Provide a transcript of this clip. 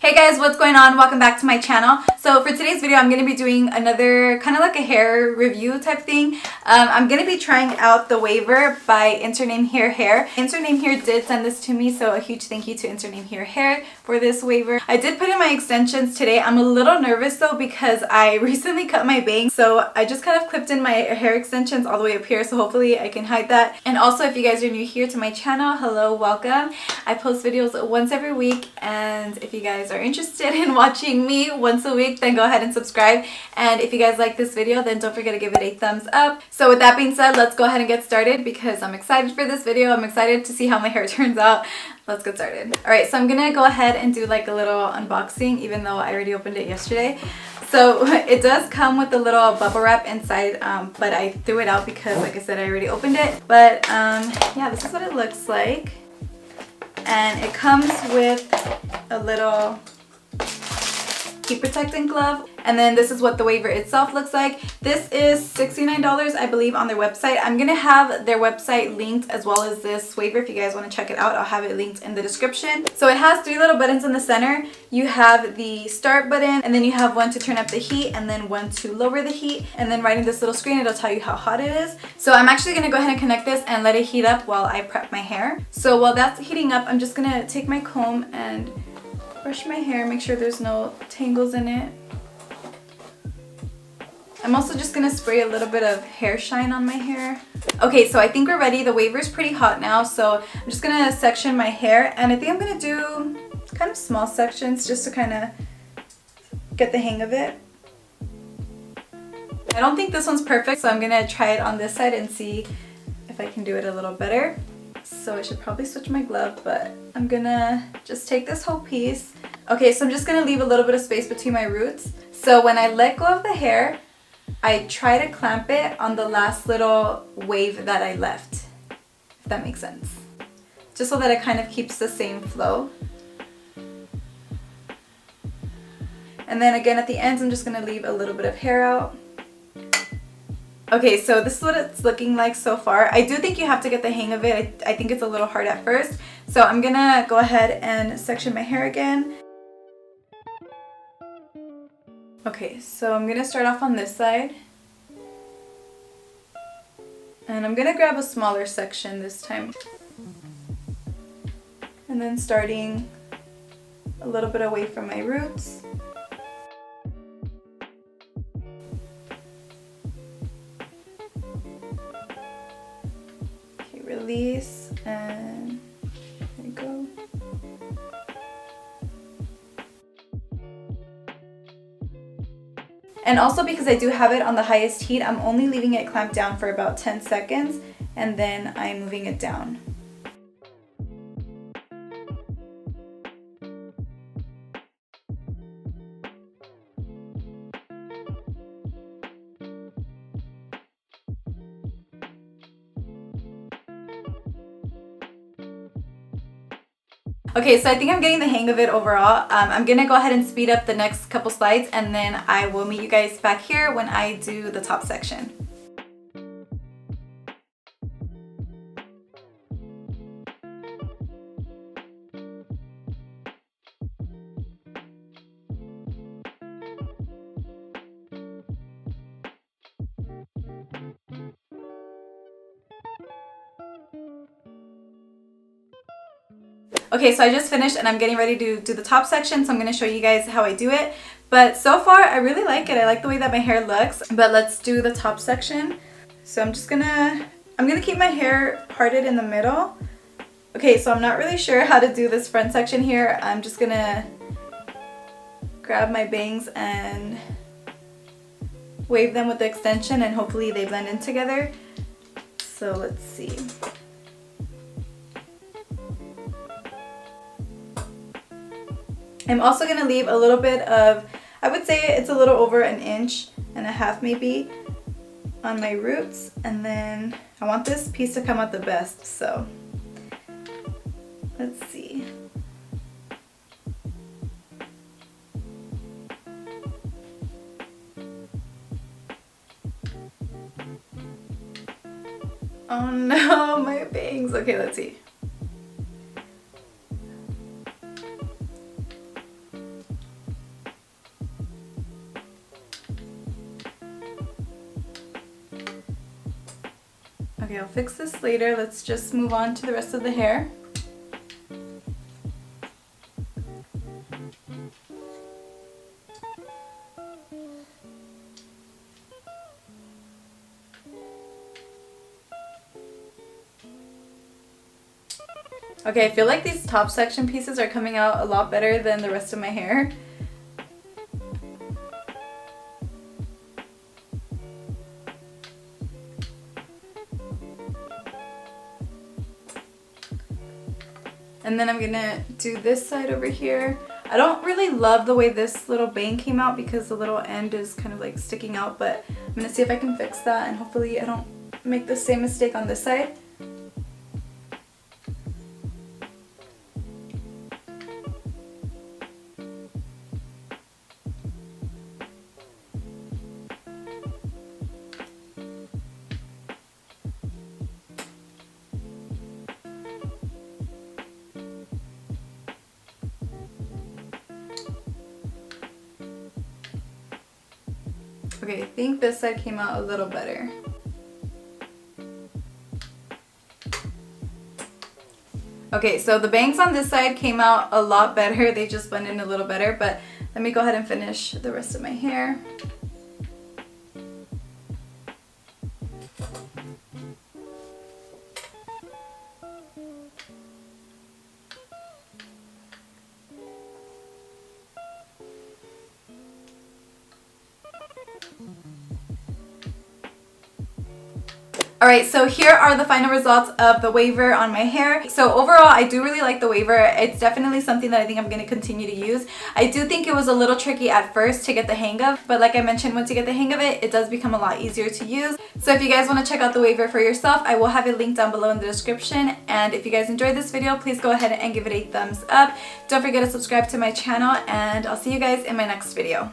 Hey guys, what's going on? Welcome back to my channel. So for today's video, I'm going to be doing another kind of like a hair review type thing. I'm going to be trying out the WAVER by INH HAIR. INH HAIR did send this to me, so a huge thank you to INH HAIR for this WAVER. I did put in my extensions today. I'm a little nervous though because I recently cut my bangs, so I just kind of clipped in my hair extensions all the way up here, so hopefully I can hide that. And also, if you guys are new here to my channel, hello, welcome. I post videos once every week, and if you guys are interested in watching me once a week, then go ahead and subscribe. And if you guys like this video, then don't forget to give it a thumbs up. So with that being said, let's go ahead and get started because I'm excited for this video. I'm excited to see how my hair turns out. Let's get started. Alright, so I'm gonna go ahead and do like a little unboxing, even though I already opened it yesterday. So it does come with a little bubble wrap inside, but I threw it out because, like I said, I already opened it. But yeah, this is what it looks like. And it comes with a little heat protecting glove, and then this is what the WAVER itself looks like. This is $69, I believe, on their website. I'm gonna have their website linked as well as this WAVER if you guys want to check it out. I'll have it linked in the description. So it has three little buttons in the center. You have the start button, and then you have one to turn up the heat and then one to lower the heat, and then right in this little screen it'll tell you how hot it is. So I'm actually gonna go ahead and connect this and let it heat up while I prep my hair. So while that's heating up, I'm just gonna take my comb and brush my hair, make sure there's no tangles in it. I'm also just gonna spray a little bit of hair shine on my hair. Okay, so I think we're ready. The WAVER is pretty hot now, so I'm just gonna section my hair, and I think I'm gonna do kind of small sections just to kind of get the hang of it. I don't think this one's perfect, so I'm gonna try it on this side and see if I can do it a little better. So I should probably switch my glove, but I'm gonna just take this whole piece. Okay, so I'm just gonna leave a little bit of space between my roots. So when I let go of the hair, I try to clamp it on the last little wave that I left, if that makes sense. Just so that it kind of keeps the same flow. And then again at the ends, I'm just gonna leave a little bit of hair out. Okay, so this is what it's looking like so far. I do think you have to get the hang of it. I think it's a little hard at first. So I'm gonna go ahead and section my hair again. Okay, so I'm gonna start off on this side. And I'm gonna grab a smaller section this time. And then starting a little bit away from my roots. Release, and there you go. And also, because I do have it on the highest heat, I'm only leaving it clamped down for about 10 seconds, and then I'm moving it down. Okay, so I think I'm getting the hang of it overall. I'm gonna go ahead and speed up the next couple slides, and then I will meet you guys back here when I do the top section. Okay, so I just finished and I'm getting ready to do the top section, so I'm going to show you guys how I do it. But so far, I really like it. I like the way that my hair looks. But let's do the top section. So I'm gonna keep my hair parted in the middle. Okay, so I'm not really sure how to do this front section here. I'm just gonna grab my bangs and wave them with the extension, and hopefully they blend in together. So let's see. I'm also going to leave a little bit of, I would say it's a little over 1.5 inches maybe, on my roots, and then I want this piece to come out the best, so let's see. Oh no, my bangs. Okay, let's see. Okay, I'll fix this later. Let's just move on to the rest of the hair. Okay, I feel like these top section pieces are coming out a lot better than the rest of my hair. And then I'm gonna do this side over here. I don't really love the way this little bang came out because the little end is kind of like sticking out, but I'm gonna see if I can fix that and hopefully I don't make the same mistake on this side. Okay, I think this side came out a little better. Okay, so the bangs on this side came out a lot better. They just blend in a little better, but let me go ahead and finish the rest of my hair. Alright, so here are the final results of the waver on my hair. So overall, I do really like the waver. It's definitely something that I think I'm going to continue to use. I do think it was a little tricky at first to get the hang of, but like I mentioned, once you get the hang of it, it does become a lot easier to use. So if you guys want to check out the waver for yourself, I will have it linked down below in the description. And if you guys enjoyed this video, please go ahead and give it a thumbs up. Don't forget to subscribe to my channel, and I'll see you guys in my next video.